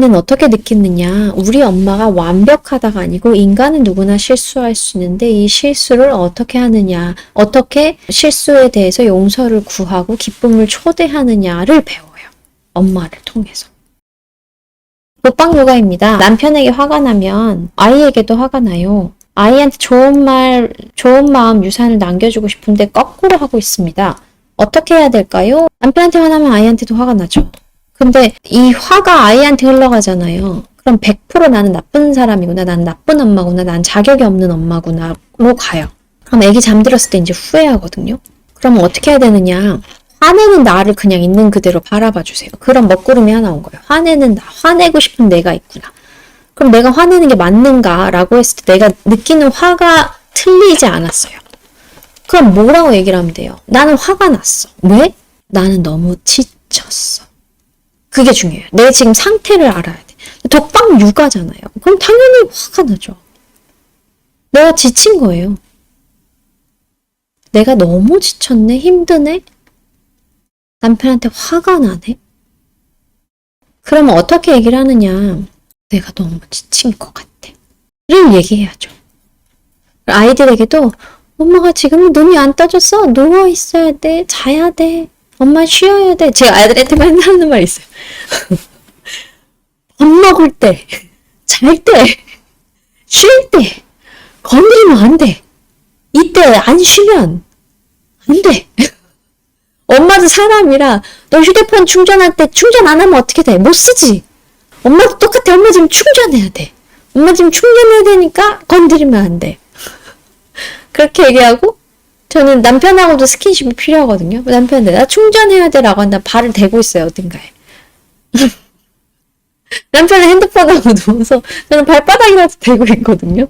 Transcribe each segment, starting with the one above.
아이는 어떻게 느끼느냐? 우리 엄마가 완벽하다가 아니고 인간은 누구나 실수할 수 있는데 이 실수를 어떻게 하느냐? 어떻게 실수에 대해서 용서를 구하고 기쁨을 초대하느냐를 배워요. 엄마를 통해서. 독방 육아입니다. 남편에게 화가 나면 아이에게도 화가 나요. 아이한테 좋은 말, 좋은 마음, 유산을 남겨주고 싶은데 거꾸로 하고 있습니다. 어떻게 해야 될까요? 남편한테 화나면 아이한테도 화가 나죠. 근데 이 화가 아이한테 흘러가잖아요. 그럼 100% 나는 나쁜 사람이구나, 난 나쁜 엄마구나, 난 자격이 없는 엄마구나로 가요. 그럼 애기 잠들었을 때 이제 후회하거든요. 그럼 어떻게 해야 되느냐? 화내는 나를 그냥 있는 그대로 바라봐 주세요. 그럼 먹구름이 하나 온 거예요. 화내는 나, 화내고 싶은 내가 있구나. 그럼 내가 화내는 게 맞는가라고 했을 때 내가 느끼는 화가 틀리지 않았어요. 그럼 뭐라고 얘기를 하면 돼요? 나는 화가 났어. 왜? 나는 너무 지쳤어. 그게 중요해요. 내 지금 상태를 알아야 돼. 독방 육아잖아요. 그럼 당연히 화가 나죠. 내가 지친 거예요. 내가 너무 지쳤네? 힘드네? 남편한테 화가 나네? 그러면 어떻게 얘기를 하느냐? 내가 너무 지친 것 같아. 를 얘기해야죠. 아이들에게도 엄마가 지금 눈이 안 떠졌어. 누워 있어야 돼. 자야 돼. 엄마 쉬어야 돼. 제가 아이들한테 맨날 하는 말 있어요. 밥 먹을 때, 잘 때, 쉴 때, 건드리면 안 돼. 이때 안 쉬면 안 돼. 엄마도 사람이라 너 휴대폰 충전할 때 충전 안 하면 어떻게 돼? 못 쓰지. 엄마도 똑같아. 엄마 지금 충전해야 돼. 엄마 지금 충전해야 되니까 건드리면 안 돼. 그렇게 얘기하고 저는 남편하고도 스킨십이 필요하거든요. 남편한테 나 충전해야 돼 라고 한다 발을 대고 있어요. 어딘가에. 남편은 핸드폰하고 누워서 저는 발바닥이라도 대고 있거든요.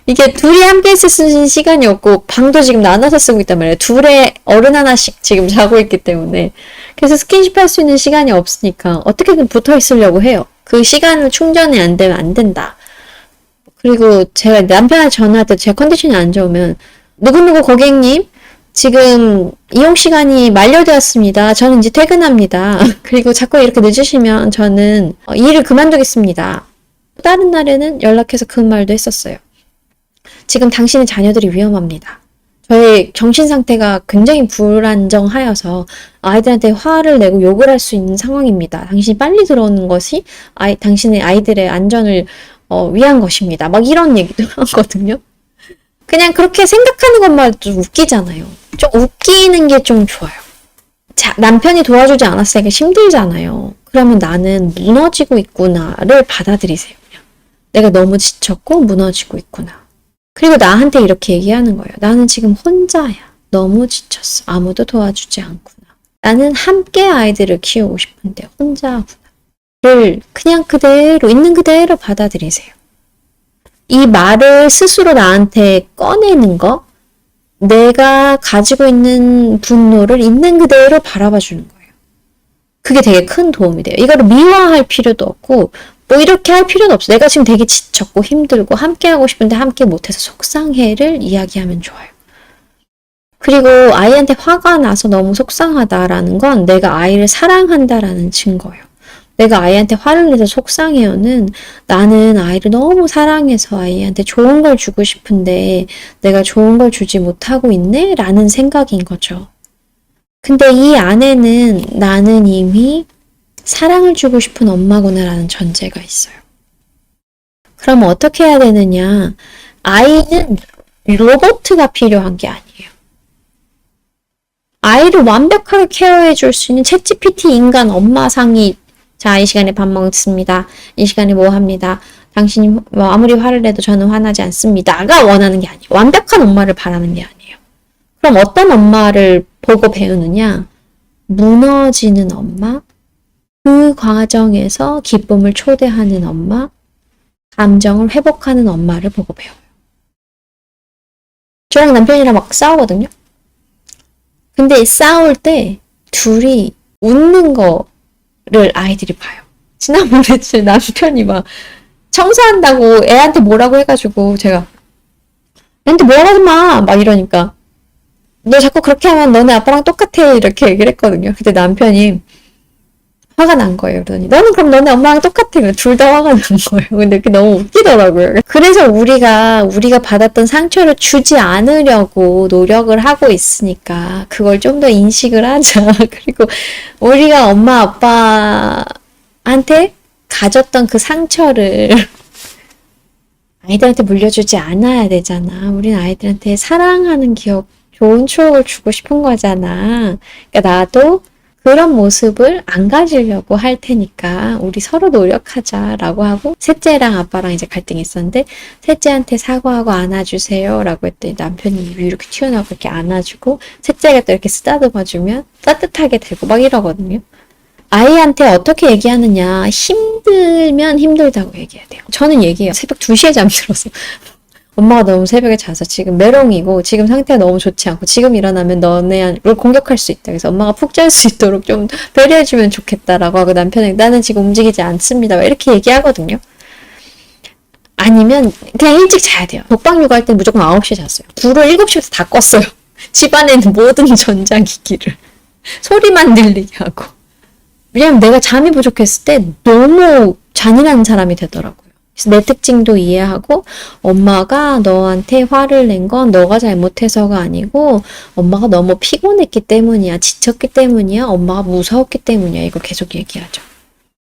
이게 둘이 함께 있을 수 있는 시간이 없고 방도 지금 나눠서 쓰고 있단 말이에요. 둘에 어른 하나씩 지금 자고 있기 때문에. 그래서 스킨십 할 수 있는 시간이 없으니까 어떻게든 붙어 있으려고 해요. 그 시간을 충전이 안 되면 안 된다. 그리고 제가 남편한테 전화할 때 제 컨디션이 안 좋으면 누구누구 고객님 지금 이용 시간이 만료되었습니다. 저는 이제 퇴근합니다. 그리고 자꾸 이렇게 늦으시면 저는 일을 그만두겠습니다. 다른 날에는 연락해서 그 말도 했었어요. 지금 당신의 자녀들이 위험합니다. 저의 정신 상태가 굉장히 불안정하여서 아이들한테 화를 내고 욕을 할 수 있는 상황입니다. 당신이 빨리 들어오는 것이 당신의 아이들의 안전을 위한 것입니다. 막 이런 얘기도 하거든요. 그냥 그렇게 생각하는 것만 좀 웃기잖아요. 좀 웃기는 게 좀 좋아요. 남편이 도와주지 않았으니까 힘들잖아요. 그러면 나는 무너지고 있구나를 받아들이세요. 그냥. 내가 너무 지쳤고 무너지고 있구나. 그리고 나한테 이렇게 얘기하는 거예요. 나는 지금 혼자야. 너무 지쳤어. 아무도 도와주지 않구나. 나는 함께 아이들을 키우고 싶은데 혼자구나. 를 그냥 그대로 있는 그대로 받아들이세요. 이 말을 스스로 나한테 꺼내는 거, 내가 가지고 있는 분노를 있는 그대로 바라봐 주는 거예요. 그게 되게 큰 도움이 돼요. 이거를 미화할 필요도 없고 뭐 이렇게 할 필요는 없어. 내가 지금 되게 지쳤고 힘들고 함께 하고 싶은데 함께 못해서 속상해를 이야기하면 좋아요. 그리고 아이한테 화가 나서 너무 속상하다라는 건 내가 아이를 사랑한다라는 증거예요. 내가 아이한테 화를 내서 속상해요는 나는 아이를 너무 사랑해서 아이한테 좋은 걸 주고 싶은데 내가 좋은 걸 주지 못하고 있네? 라는 생각인 거죠. 근데 이 안에는 나는 이미 사랑을 주고 싶은 엄마구나 라는 전제가 있어요. 그럼 어떻게 해야 되느냐? 아이는 로봇가 필요한 게 아니에요. 아이를 완벽하게 케어해 줄 수 있는 챗GPT 인간 엄마상이 자, 이 시간에 밥 먹습니다. 이 시간에 뭐 합니다. 당신이 뭐 아무리 화를 내도 저는 화나지 않습니다가 원하는 게 아니에요. 완벽한 엄마를 바라는 게 아니에요. 그럼 어떤 엄마를 보고 배우느냐? 무너지는 엄마, 그 과정에서 기쁨을 초대하는 엄마, 감정을 회복하는 엄마를 보고 배워요. 저랑 남편이랑 막 싸우거든요. 근데 싸울 때 둘이 웃는 거를 아이들이 봐요. 지난번에 제 남편이 막 청소한다고 애한테 뭐라고 해가지고 제가 애한테 뭐라고 하지 마! 막 이러니까 너 자꾸 그렇게 하면 너네 아빠랑 똑같아 이렇게 얘기를 했거든요. 그때 남편이 화가 난 거예요. 그러더니 너는 그럼 너네 엄마랑 똑같아. 둘 다 화가 난 거예요. 근데 그게 너무 웃기더라고요. 그래서 우리가 받았던 상처를 주지 않으려고 노력을 하고 있으니까 그걸 좀 더 인식을 하자. 그리고 우리가 엄마 아빠한테 가졌던 그 상처를 아이들한테 물려주지 않아야 되잖아. 우린 아이들한테 사랑하는 기억, 좋은 추억을 주고 싶은 거잖아. 그러니까 나도 그런 모습을 안 가지려고 할 테니까 우리 서로 노력하자라고 하고, 셋째랑 아빠랑 이제 갈등이 있었는데 셋째한테 사과하고 안아주세요 라고 했더니 남편이 입이 이렇게 튀어나오고 이렇게 안아주고, 셋째가 또 이렇게 쓰다듬어주면 따뜻하게 되고 막 이러거든요. 아이한테 어떻게 얘기하느냐, 힘들면 힘들다고 얘기해야 돼요. 저는 얘기해요. 새벽 2시에 잠들어서 엄마가 너무 새벽에 자서 지금 메롱이고 지금 상태가 너무 좋지 않고 지금 일어나면 너네를 공격할 수 있다. 그래서 엄마가 푹 잘 수 있도록 좀 배려해주면 좋겠다라고 하고, 남편은 나는 지금 움직이지 않습니다. 이렇게 얘기하거든요. 아니면 그냥 일찍 자야 돼요. 독방 육아할 때 무조건 9시에 잤어요. 불을 7시부터 다 껐어요. 집안에 있는 모든 전자기기를 소리만 들리게 하고. 왜냐면 내가 잠이 부족했을 때 너무 잔인한 사람이 되더라고요. 그래서 내 특징도 이해하고, 엄마가 너한테 화를 낸 건 너가 잘못해서가 아니고 엄마가 너무 피곤했기 때문이야, 지쳤기 때문이야, 엄마가 무서웠기 때문이야. 이걸 계속 얘기하죠.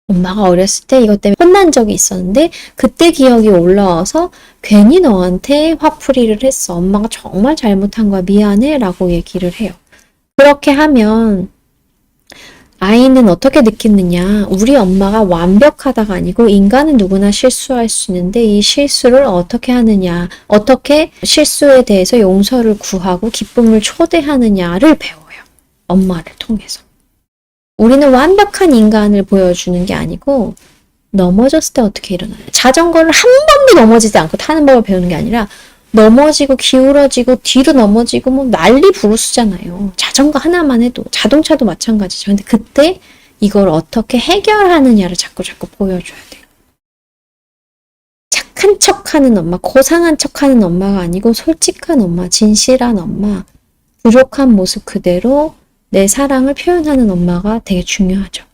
엄마가 어렸을 때 이것 때문에 혼난 적이 있었는데 그때 기억이 올라와서 괜히 너한테 화풀이를 했어. 엄마가 정말 잘못한 거야. 미안해 라고 얘기를 해요. 그렇게 하면 아이는 어떻게 느끼느냐. 우리 엄마가 완벽하다가 아니고 인간은 누구나 실수할 수 있는데 이 실수를 어떻게 하느냐, 어떻게 실수에 대해서 용서를 구하고 기쁨을 초대하느냐를 배워요. 엄마를 통해서. 우리는 완벽한 인간을 보여주는 게 아니고 넘어졌을 때 어떻게 일어나요. 자전거를 한 번도 넘어지지 않고 타는 법을 배우는 게 아니라 넘어지고 기울어지고 뒤로 넘어지고 뭐 난리 부르스잖아요. 자전거 하나만 해도. 자동차도 마찬가지죠. 근데 그때 이걸 어떻게 해결하느냐를 자꾸 보여줘야 돼요. 착한 척하는 엄마, 고상한 척하는 엄마가 아니고 솔직한 엄마, 진실한 엄마, 부족한 모습 그대로 내 사랑을 표현하는 엄마가 되게 중요하죠.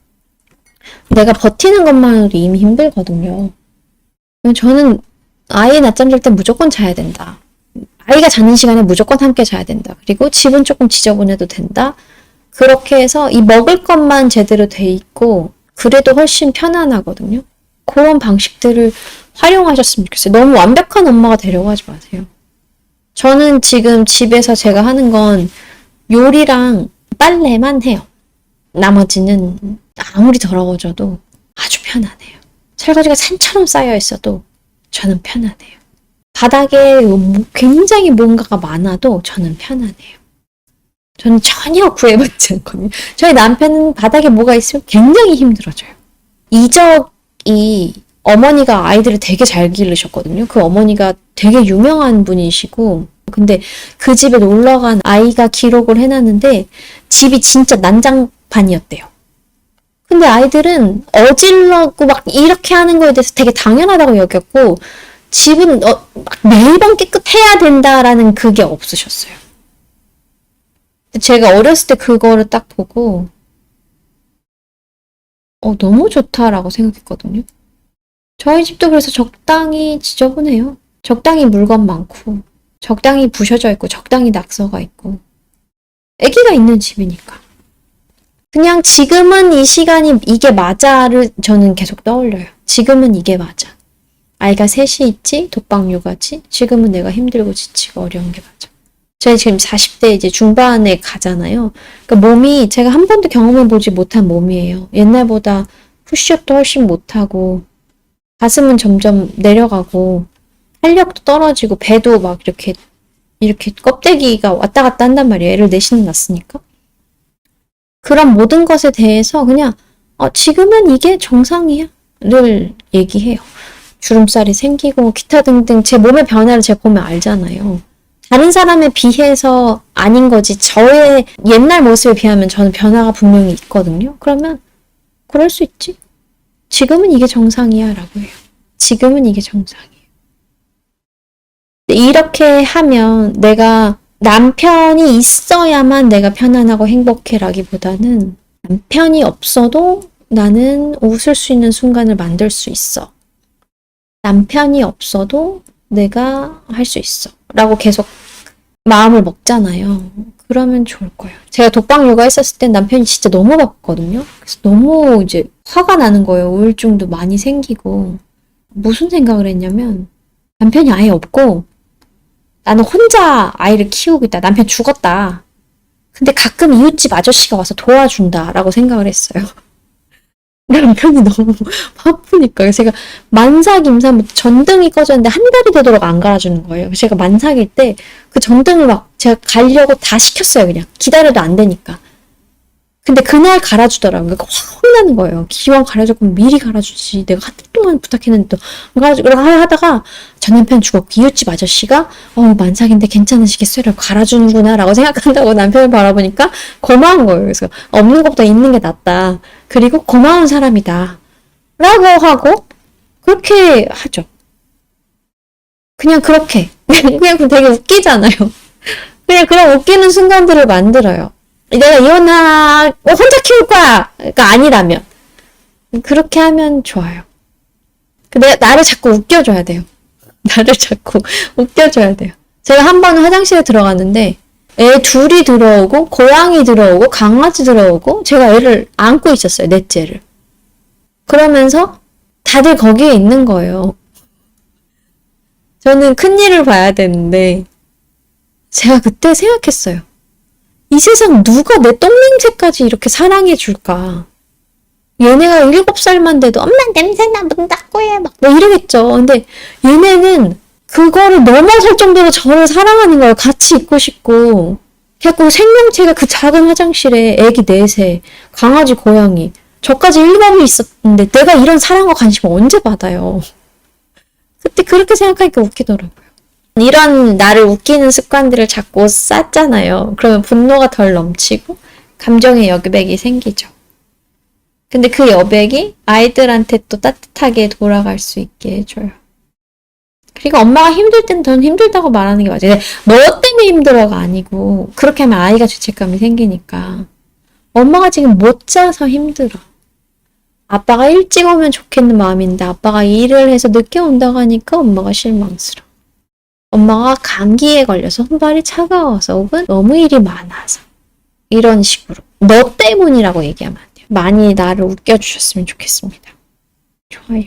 내가 버티는 것만으로도 이미 힘들거든요. 저는 아이 낮잠 잘 때 무조건 자야 된다. 아이가 자는 시간에 무조건 함께 자야 된다. 그리고 집은 조금 지저분해도 된다. 그렇게 해서 이 먹을 것만 제대로 돼 있고 그래도 훨씬 편안하거든요. 그런 방식들을 활용하셨으면 좋겠어요. 너무 완벽한 엄마가 되려고 하지 마세요. 저는 지금 집에서 제가 하는 건 요리랑 빨래만 해요. 나머지는 아무리 더러워져도 아주 편안해요. 설거지가 산처럼 쌓여 있어도 저는 편안해요. 바닥에 굉장히 뭔가가 많아도 저는 편안해요. 저는 전혀 구애받지 않거든요. 저희 남편은 바닥에 뭐가 있으면 굉장히 힘들어져요. 이적이 어머니가 아이들을 되게 잘 기르셨거든요. 그 어머니가 되게 유명한 분이시고, 근데 그 집에 놀러간 아이가 기록을 해놨는데 집이 진짜 난장판이었대요. 근데 아이들은 어질러고 막 이렇게 하는 거에 대해서 되게 당연하다고 여겼고, 집은 막 매번 깨끗해야 된다라는 그게 없으셨어요. 제가 어렸을 때 그거를 딱 보고 너무 좋다라고 생각했거든요. 저희 집도 그래서 적당히 지저분해요. 적당히 물건 많고 적당히 부셔져 있고 적당히 낙서가 있고, 아기가 있는 집이니까. 그냥 지금은 이 시간이 이게 맞아를 저는 계속 떠올려요. 지금은 이게 맞아. 아이가 셋이 있지, 독방 육아지, 지금은 내가 힘들고 지치고 어려운 게 맞아. 저희 지금 40대 이제 중반에 가잖아요. 그러니까 몸이 제가 한 번도 경험해보지 못한 몸이에요. 옛날보다 푸시업도 훨씬 못하고, 가슴은 점점 내려가고, 활력도 떨어지고, 배도 막 이렇게 껍데기가 왔다 갔다 한단 말이에요. 애를 넷이나 낳았으니까. 그런 모든 것에 대해서 그냥 지금은 이게 정상이야 를 얘기해요. 주름살이 생기고 기타 등등 제 몸의 변화를 제가 보면 알잖아요. 다른 사람에 비해서 아닌 거지 저의 옛날 모습에 비하면 저는 변화가 분명히 있거든요. 그러면 그럴 수 있지. 지금은 이게 정상이야 라고 해요. 지금은 이게 정상이에요. 이렇게 하면 내가 남편이 있어야만 내가 편안하고 행복해 라기보다는 남편이 없어도 나는 웃을 수 있는 순간을 만들 수 있어. 남편이 없어도 내가 할 수 있어. 라고 계속 마음을 먹잖아요. 그러면 좋을 거예요. 제가 독방 육아 했었을 땐 남편이 진짜 너무 바빴거든요. 그래서 너무 이제 화가 나는 거예요. 우울증도 많이 생기고. 무슨 생각을 했냐면 남편이 아예 없고 나는 혼자 아이를 키우고 있다. 남편 죽었다. 근데 가끔 이웃집 아저씨가 와서 도와준다라고 생각을 했어요. 남편이 너무 바쁘니까. 그래서 제가 만삭임산부터 전등이 꺼졌는데 한 달이 되도록 안 갈아주는 거예요. 그래서 제가 만삭일 때 그 전등을 막 제가 가려고 다 시켰어요. 그냥 기다려도 안 되니까. 근데 그날 갈아주더라고요. 그러니까 확 혼나는 거예요. 기왕 갈아줄 거면 미리 갈아주지. 내가 한 달 동안 부탁했는데 또 안 갈아주고 하다가 전 남편 죽었고 이웃집 아저씨가 만삭인데 괜찮으시겠어요? 라고 갈아주는구나 라고 생각한다고 남편을 바라보니까 고마운 거예요. 그래서 없는 것보다 있는 게 낫다. 그리고 고마운 사람이다. 라고 하고 그렇게 하죠. 그냥 그렇게. 그냥 되게 웃기잖아요. 그냥 그런 웃기는 순간들을 만들어요. 내가 혼자 키울 거야! 가 아니라면. 그렇게 하면 좋아요. 나를 자꾸 웃겨줘야 돼요. 나를 자꾸 웃겨줘야 돼요. 제가 한 번은 화장실에 들어갔는데, 애 둘이 들어오고, 고양이 들어오고, 강아지 들어오고, 제가 애를 안고 있었어요, 넷째를. 그러면서 다들 거기에 있는 거예요. 저는 큰일을 봐야 되는데, 제가 그때 생각했어요. 이 세상 누가 내 똥냄새까지 이렇게 사랑해 줄까? 얘네가 7살만 돼도 엄마 냄새나 문 닫고 해 막 뭐 이러겠죠. 근데 얘네는 그거를 넘어설 정도로 저를 사랑하는 거예요. 같이 있고 싶고. 그래갖고 생명체가 그 작은 화장실에 애기 4세, 강아지, 고양이 저까지 7이 있었는데 내가 이런 사랑과 관심을 언제 받아요? 그때 그렇게 생각하니까 웃기더라고요. 이런 나를 웃기는 습관들을 자꾸 쌓잖아요. 그러면 분노가 덜 넘치고 감정의 여백이 생기죠. 근데 그 여백이 아이들한테 또 따뜻하게 돌아갈 수 있게 해줘요. 그리고 엄마가 힘들 땐 전 힘들다고 말하는 게 맞아요. 너 때문에 힘들어가 아니고 그렇게 하면 아이가 죄책감이 생기니까. 엄마가 지금 못 자서 힘들어. 아빠가 일찍 오면 좋겠는 마음인데 아빠가 일을 해서 늦게 온다고 하니까 엄마가 실망스러워. 엄마가 감기에 걸려서 손발이 차가워서 혹은 너무 일이 많아서 이런 식으로 너 때문이라고 얘기하면 안 돼요. 많이 나를 웃겨주셨으면 좋겠습니다. 좋아요.